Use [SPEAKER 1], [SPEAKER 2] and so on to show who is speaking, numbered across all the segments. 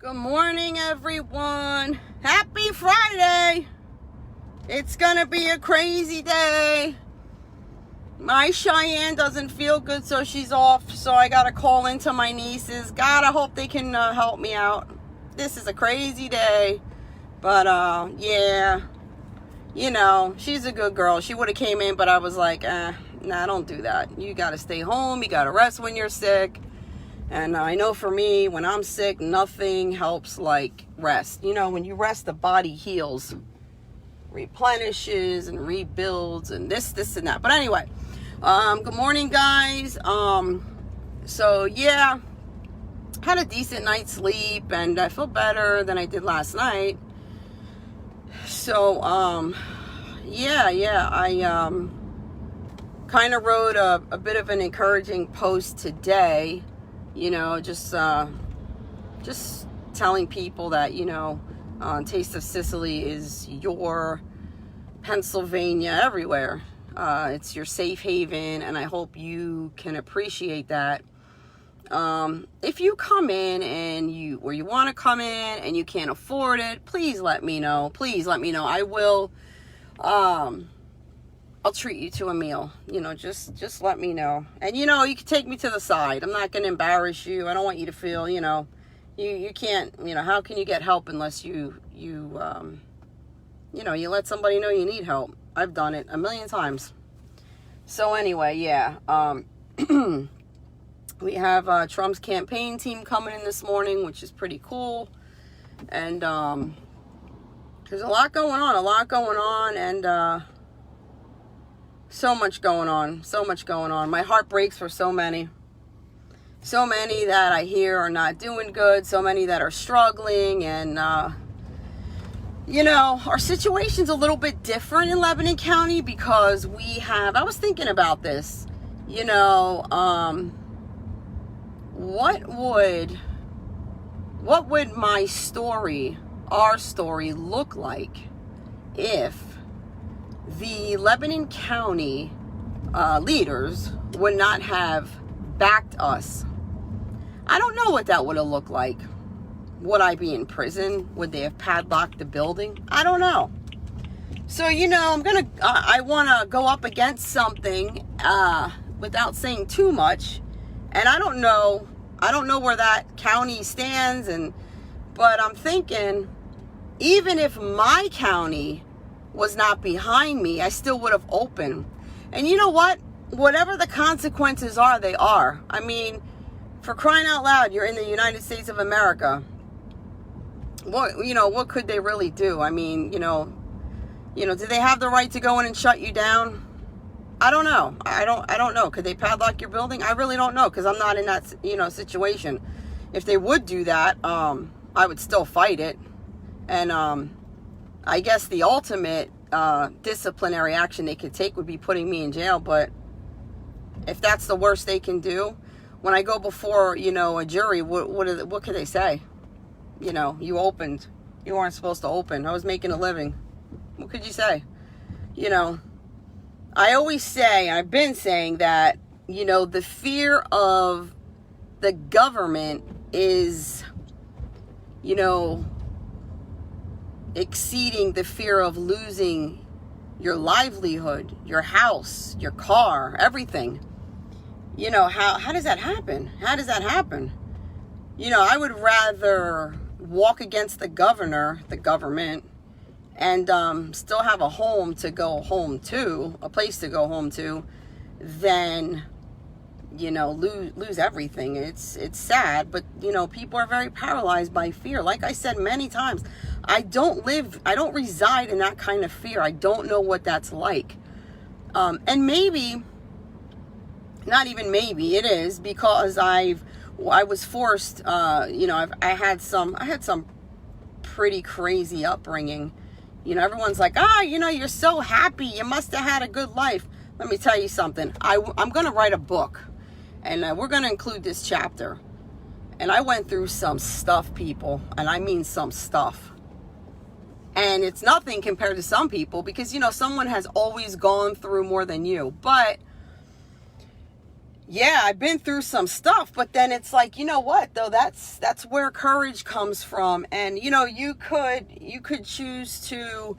[SPEAKER 1] Good morning, everyone. Happy Friday. It's gonna be a crazy day. My Cheyenne doesn't feel good, so she's off. So I gotta call into my nieces. God, I hope they can help me out. This is a crazy day. But, yeah. You know, she's a good girl. She would have came in, but I was like, nah, don't do that. You gotta stay home. You gotta rest when you're sick. And I know for me, when I'm sick, nothing helps like rest. You know, when you rest, the body heals, replenishes and rebuilds and this and that. But anyway, good morning, guys. So yeah, had a decent night's sleep and I feel better than I did last night. So, yeah, I kind of wrote a bit of an encouraging post today. You know, just telling people that, you know, Taste of Sicily is your Pennsylvania everywhere. It's your safe haven, and I hope you can appreciate that. If you come in and you want to come in and you can't afford it, please let me know. Please let me know. I will, I'll treat you to a meal. You know, just let me know. And, you know, you can take me to the side. I'm not going to embarrass you. I don't want you to feel, you know, you can't, you know, how can you get help unless you know, you let somebody know you need help. I've done it a million times. So anyway, yeah. We have Trump's campaign team coming in this morning, which is pretty cool. And there's a lot going on, and so much going on. My heart breaks for so many that I hear are not doing good, so many that are struggling, and you know, our situation's a little bit different in Lebanon County because I was thinking about this, you know, what would my story, our story, look like if the Lebanon County leaders would not have backed us? I don't know what that would have looked like. Would I be in prison? Would they have padlocked the building? I don't know. So, you know, I want to go up against something without saying too much. And I don't know where that county stands, but I'm thinking, even if my county was not behind me, I still would have opened. And you know what? Whatever the consequences are, they are. I mean, for crying out loud, you're in the United States of America. What could they really do? I mean, you know, do they have the right to go in and shut you down? I don't know. I don't know. Could they padlock your building? I really don't know, because I'm not in that, you know, situation. If they would do that, I would still fight it. And I guess the ultimate disciplinary action they could take would be putting me in jail. But if that's the worst they can do, when I go before, you know, a jury, what could they say? You know, you opened. You weren't supposed to open. I was making a living. What could you say? You know, I always say, I've been saying that, you know, the fear of the government is, you know, exceeding the fear of losing your livelihood, your house, your car, everything. You know, how does that happen? How does that happen? You know, I would rather walk against the government, and still have a home to go home to, a place to go home to, than, you know, lose everything. It's sad, but, you know, people are very paralyzed by fear. Like I said many times, I don't reside in that kind of fear. I don't know what that's like. And maybe, not even maybe, it is because I was forced, you know, I had some pretty crazy upbringing. You know, everyone's like, you know, you're so happy. You must have had a good life. Let me tell you something. I'm going to write a book, and we're going to include this chapter. And I went through some stuff, people, and I mean some stuff. And it's nothing compared to some people because, you know, someone has always gone through more than you. But, yeah, I've been through some stuff, but then it's like, you know what, though, that's where courage comes from. And, you know, you could choose to,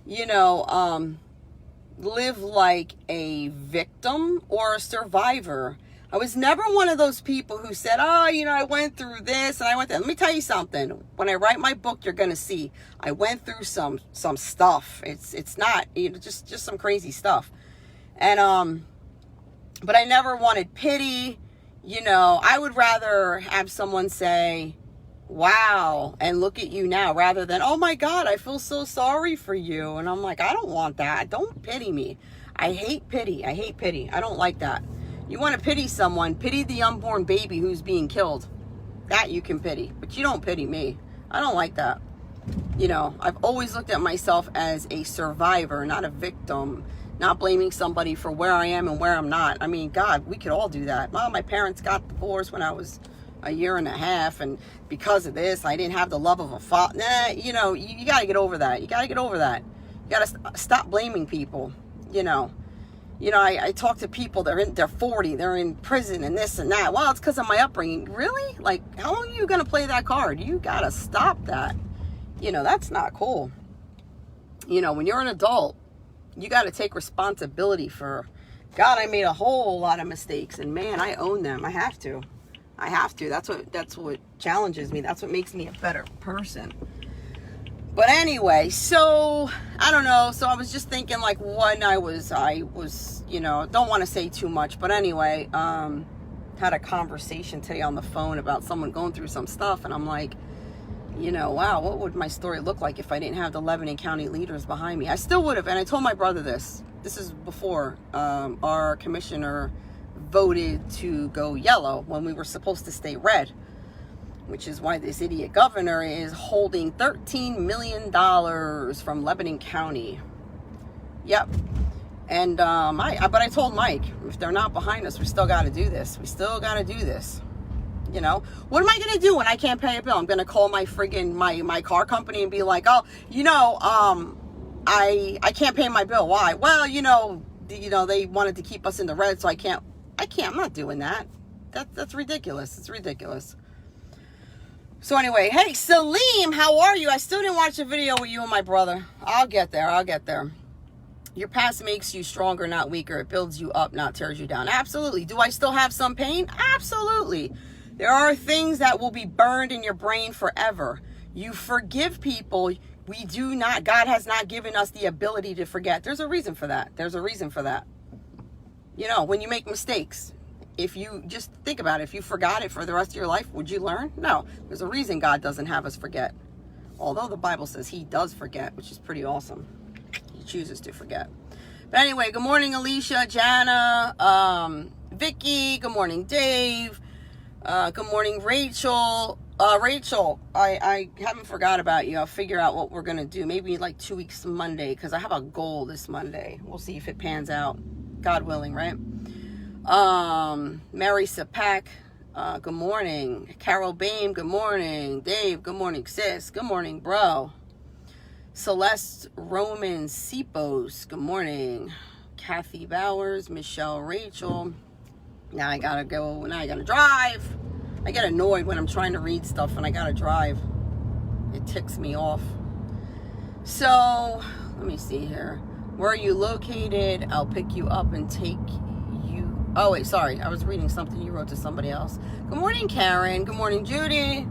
[SPEAKER 1] you know, live like a victim or a survivor. I was never one of those people who said, oh, you know, I went through this and I went there. Let me tell you something. When I write my book, you're going to see I went through some stuff. It's not, you know, just some crazy stuff. And, but I never wanted pity. You know, I would rather have someone say, wow, and look at you now, rather than, oh my God, I feel so sorry for you. And I'm like, I don't want that. Don't pity me. I hate pity. I don't like that. You want to pity someone, pity the unborn baby who's being killed. That you can pity, but you don't pity me. I don't like that. You know, I've always looked at myself as a survivor, not a victim, not blaming somebody for where I am and where I'm not. I mean, God, we could all do that. Well, my parents got divorced when I was a year and a half, and because of this, I didn't have the love of a father. Nah, you know, you got to get over that. You got to stop blaming people, you know. You know, I talk to people, they're 40, they're in prison and this and that. Well, it's because of my upbringing. Really? Like, how long are you going to play that card? You got to stop that. You know, that's not cool. You know, when you're an adult, you got to take responsibility for, God, I made a whole lot of mistakes, and man, I own them. I have to. That's what challenges me. That's what makes me a better person. But anyway, so I don't know. So I was just thinking, like, when I was, you know, don't want to say too much, but anyway, had a conversation today on the phone about someone going through some stuff, and I'm like, you know, wow, what would my story look like if I didn't have the Lebanon County leaders behind me? I still would have. And I told my brother this. This is before our commissioner voted to go yellow when we were supposed to stay red, which is why this idiot governor is holding $13 million from Lebanon County. Yep. And but I told Mike, if they're not behind us, we still got to do this. You know, what am I going to do when I can't pay a bill? I'm going to call my my car company and be like, oh, you know, I can't pay my bill. Why? Well, you know, they wanted to keep us in the red, so I can't, I'm not doing that. That's ridiculous. It's ridiculous. So anyway, hey, Salim, how are you? I still didn't watch a video with you and my brother. I'll get there. Your past makes you stronger, not weaker. It builds you up, not tears you down. Absolutely. Do I still have some pain? Absolutely. There are things that will be burned in your brain forever. You forgive people. God has not given us the ability to forget. There's a reason for that. You know, when you make mistakes, if you just think about it, if you forgot it for the rest of your life, would you learn? No. There's a reason God doesn't have us forget. Although the Bible says he does forget, which is pretty awesome. He chooses to forget. But anyway, good morning, Alicia, Jana, Vicky. Good morning, Dave. Good morning, Rachel. Rachel, I haven't forgot about you. I'll figure out what we're going to do. Maybe like 2 weeks Monday, because I have a goal this Monday. We'll see if it pans out. God willing, right? Mary Sapak, good morning. Carol Bain, good morning. Dave, good morning, sis. Good morning, bro. Celeste Roman Sipos, good morning. Kathy Bowers, Michelle Rachel. Now I gotta drive. I get annoyed when I'm trying to read stuff and I gotta drive. It ticks me off. So, let me see here. Where are you located? I'll pick you up and take you. Oh, wait, sorry. I was reading something you wrote to somebody else. Good morning, Karen. Good morning, Judy.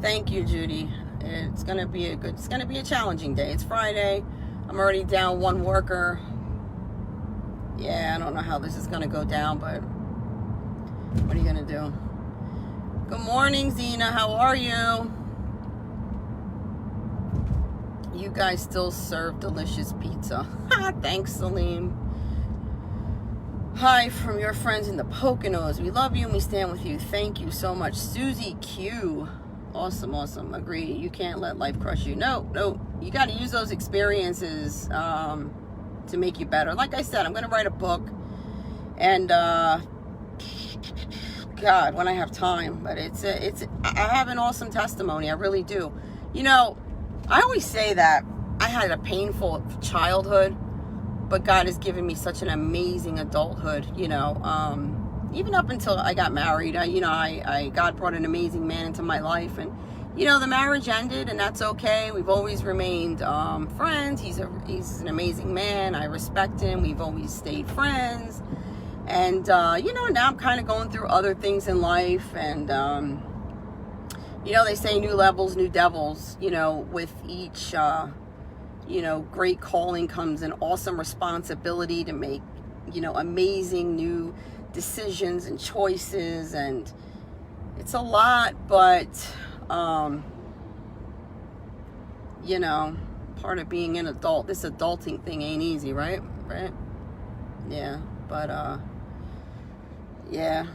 [SPEAKER 1] Thank you, Judy. It's gonna be a challenging day. It's Friday. I'm already down one worker. Yeah, I don't know how this is gonna go down, but what are you gonna do? Good morning, Zena. How are you? You guys still serve delicious pizza. Thanks, Salim. Hi from your friends in the Poconos. We love you and we stand with you. Thank you so much. Susie Q. Awesome. Agree. You can't let life crush you. No. You got to use those experiences to make you better. Like I said, I'm going to write a book. And, God, when I have time. But I have an awesome testimony. I really do. You know, I always say that I had a painful childhood, but God has given me such an amazing adulthood, you know. even up until I got married, God brought an amazing man into my life, and the marriage ended, and that's okay. We've always remained friends. He's an amazing man. I respect him. We've always stayed friends. And, now I'm kind of going through other things in life. And, they say new levels, new devils. With each, great calling comes an awesome responsibility to make, amazing new decisions and choices. And it's a lot, but... part of being an adult, this adulting thing ain't easy, right? Yeah, but, yeah,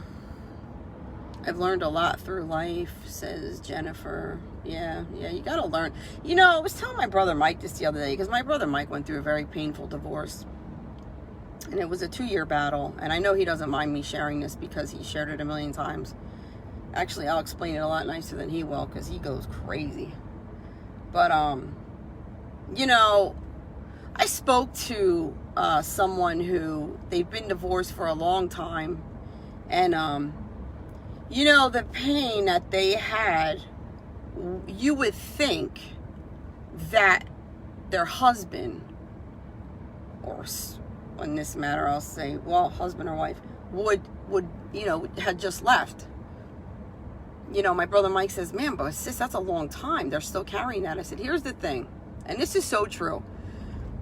[SPEAKER 1] I've learned a lot through life, says Jennifer. Yeah, you gotta learn. I was telling my brother Mike this the other day, because my brother Mike went through a very painful divorce, and it was a 2-year battle, and I know he doesn't mind me sharing this because he shared it a million times. Actually, I'll explain it a lot nicer than he will, because he goes crazy. But, I spoke to someone who, they've been divorced for a long time. And, the pain that they had, you would think that their husband, or in this matter, I'll say, well, husband or wife, would had just left. My brother Mike says, man, but sis, that's a long time. They're still carrying that. I said, here's the thing. And this is so true.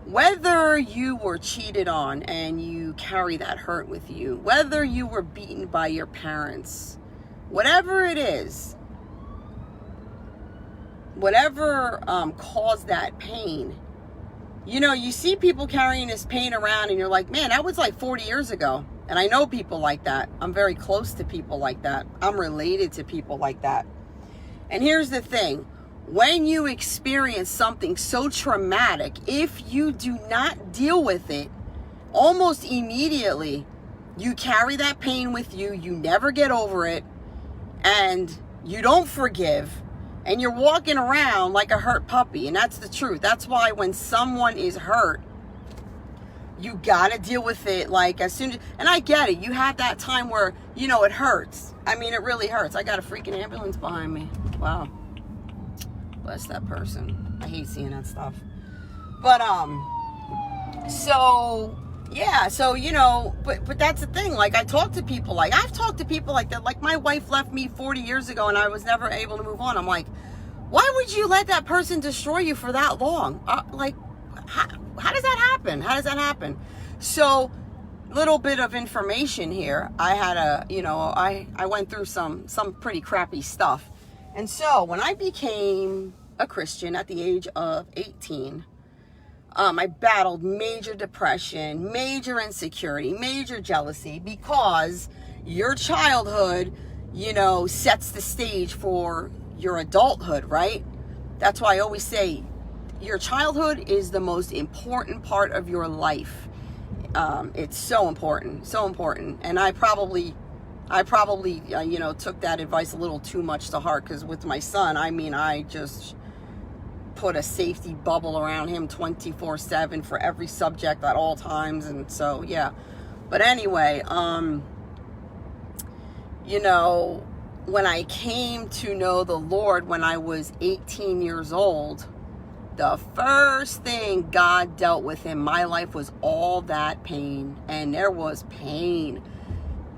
[SPEAKER 1] Whether you were cheated on and you carry that hurt with you, whether you were beaten by your parents, whatever it is, whatever caused that pain, you see people carrying this pain around and you're like, man, that was like 40 years ago. And I know people like that. I'm very close to people like that. I'm related to people like that. And here's the thing. When you experience something so traumatic, if you do not deal with it almost immediately, you carry that pain with you. You never get over it. And you don't forgive. And you're walking around like a hurt puppy. And that's the truth. That's why when someone is hurt, you gotta deal with it like as soon as, and I get it, you have that time where, it hurts. I mean, it really hurts. I got a freaking ambulance behind me. Wow. Bless that person. I hate seeing that stuff. But, so, yeah, so, but that's the thing. Like, I've talked to people like that. Like, my wife left me 40 years ago and I was never able to move on. I'm like, why would you let that person destroy you for that long? How does that happen? How does that happen? So, little bit of information here. I had I went through some pretty crappy stuff. And so, when I became a Christian at the age of 18, I battled major depression, major insecurity, major jealousy, because your childhood, sets the stage for your adulthood, right? That's why I always say, your childhood is the most important part of your life. It's so important, so important. And I probably took that advice a little too much to heart, because with my son, I just put a safety bubble around him 24/7 for every subject at all times. And so, yeah. But anyway, when I came to know the Lord when I was 18 years old, the first thing God dealt with in my life was all that pain. And there was pain.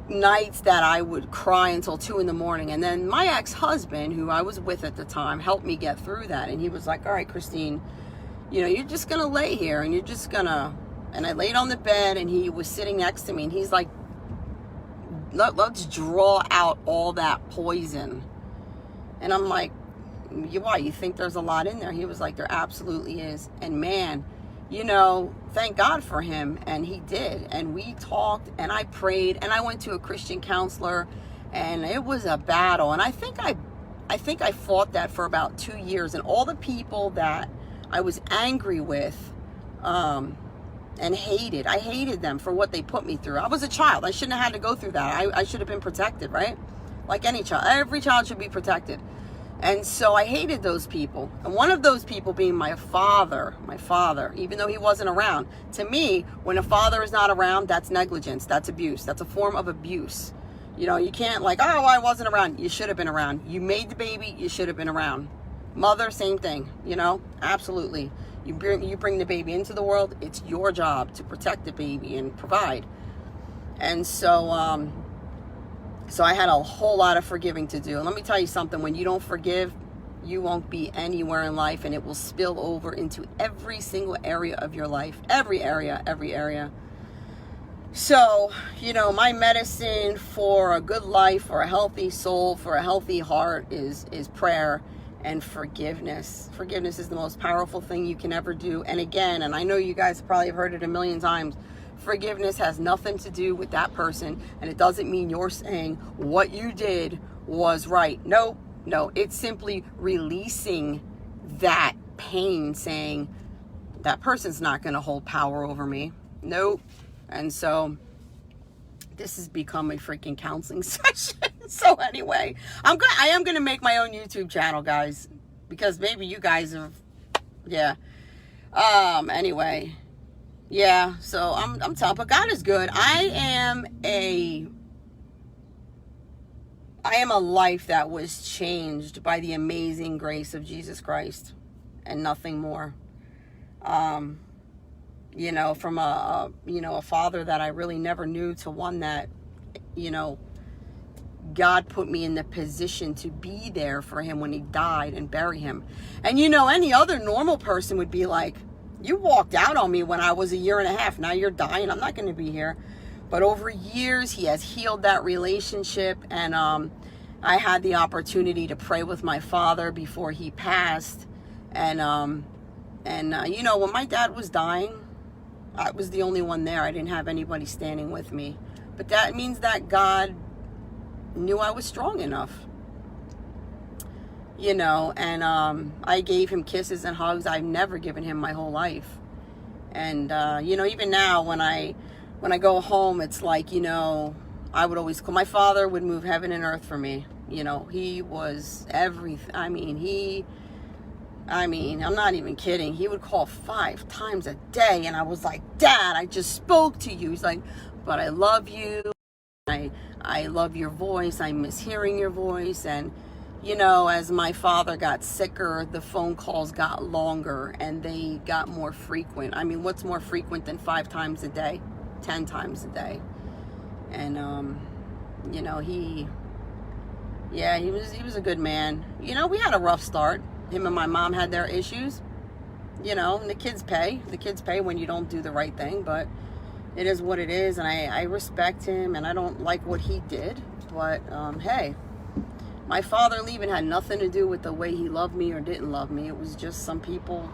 [SPEAKER 1] Nights that I would cry until 2 a.m. And then my ex-husband, who I was with at the time, helped me get through that. And he was like, all right, Christine, you're just going to lay here and you're just going to... And I laid on the bed and he was sitting next to me and he's like, let's draw out all that poison. And I'm like, why? You think there's a lot in there? He was like, there absolutely is. And man, thank God for him. And he did. And we talked and I prayed and I went to a Christian counselor and it was a battle. And I think I fought that for about 2 years. And all the people that I was angry with, and hated. I hated them for what they put me through. I was a child. I shouldn't have had to go through that. I should have been protected, right? Like any child. Every child should be protected. And so I hated those people. And one of those people being my father, even though he wasn't around. To me, when a father is not around, that's negligence. That's abuse. That's a form of abuse. You know, you can't like, oh, I wasn't around. You should have been around. You made the baby, you should have been around. Mother, same thing, you know, absolutely. You bring the baby into the world, it's your job to protect the baby and provide. And so, so I had a whole lot of forgiving to do. And let me tell you something, when you don't forgive, you won't be anywhere in life, and it will spill over into every single area of your life. Every area, every area. So, you know, my medicine for a good life, for a healthy soul, for a healthy heart is prayer and forgiveness. Forgiveness is the most powerful thing you can ever do. And again, and I know you guys probably have heard it a million times, forgiveness has nothing to do with that person, and it doesn't mean you're saying what you did was right. No, it's simply releasing that pain, saying that person's not going to hold power over me. Nope. And so this has become a freaking counseling session. So anyway, I am going to make my own YouTube channel, guys, because maybe you guys have, yeah. Anyway, yeah, so I'm telling, but God is good. I am a life that was changed by the amazing grace of Jesus Christ and nothing more. You know, from a father that I really never knew to one that, you know, God put me in the position to be there for him when he died and bury him. And, you know, any other normal person would be like, you walked out on me when I was 1.5 years. Now you're dying. I'm not going to be here. But over years, he has healed that relationship. And I had the opportunity to pray with my father before he passed. And you know, when my dad was dying, I was the only one there. I didn't have anybody standing with me. But that means that God knew I was strong enough. You know, and I gave him kisses and hugs I've never given him my whole life. And, you know, even now when I go home, it's like, you know, I would always call, my father would move heaven and earth for me. You know, he was everything. I mean, I'm not even kidding. He would call 5 times a day. And I was like, Dad, I just spoke to you. He's like, but I love you. I love your voice. I miss hearing your voice. And, you know, as my father got sicker, the phone calls got longer and they got more frequent. I mean, what's more frequent than 5 times a day? 10 times a day. And, you know, he was a good man. You know, we had a rough start. Him and my mom had their issues, you know, and the kids pay when you don't do the right thing, but it is what it is. And I respect him, and I don't like what he did, but, hey, my father leaving had nothing to do with the way he loved me or didn't love me. It was just some people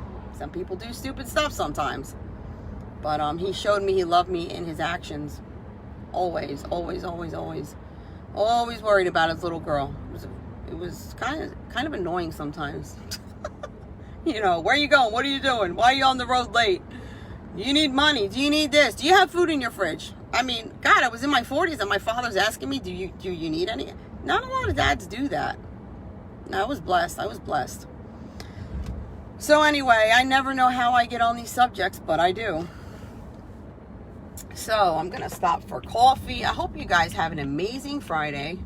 [SPEAKER 1] do stupid stuff sometimes, but, he showed me he loved me in his actions. Always, always, always, always, always worried about his little girl. It was kind of annoying sometimes. You know, where are you going? What are you doing? Why are you on the road late? Do you need money? Do you need this? Do you have food in your fridge? I mean, God, I was in my 40s and my father's asking me, do you need any? Not a lot of dads do that. No, I was blessed. So anyway, I never know how I get on these subjects, but I do. So I'm going to stop for coffee. I hope you guys have an amazing Friday.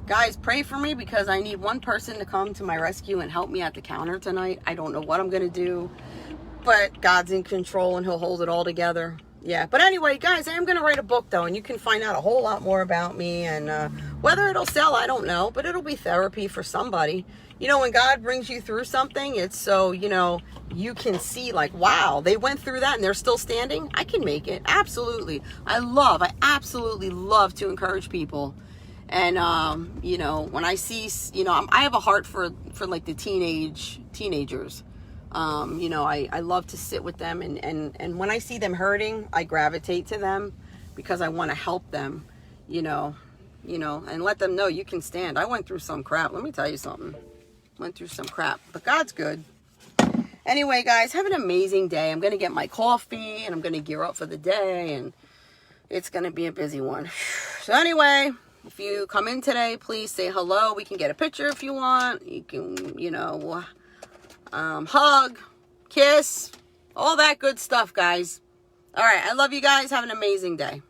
[SPEAKER 1] Guys, pray for me because I need one person to come to my rescue and help me at the counter tonight. I don't know what I'm going to do, but God's in control and he'll hold it all together. Yeah, but anyway, guys, I am going to write a book, though, and you can find out a whole lot more about me. And whether it'll sell, I don't know, but it'll be therapy for somebody. You know, when God brings you through something, it's so, you know, you can see like, wow, they went through that and they're still standing. I can make it. Absolutely. I absolutely love to encourage people. And, you know, when I see, you know, I have a heart for like the teenagers. You know, I love to sit with them and when I see them hurting, I gravitate to them because I want to help them, you know, and let them know you can stand. I went through some crap. Let me tell you something. Went through some crap, but God's good. Anyway, guys, have an amazing day. I'm going to get my coffee and I'm going to gear up for the day and it's going to be a busy one. So anyway, if you come in today, please say hello. We can get a picture if you want. You can, you know, hug, kiss, all that good stuff, guys. All right. I love you guys. Have an amazing day.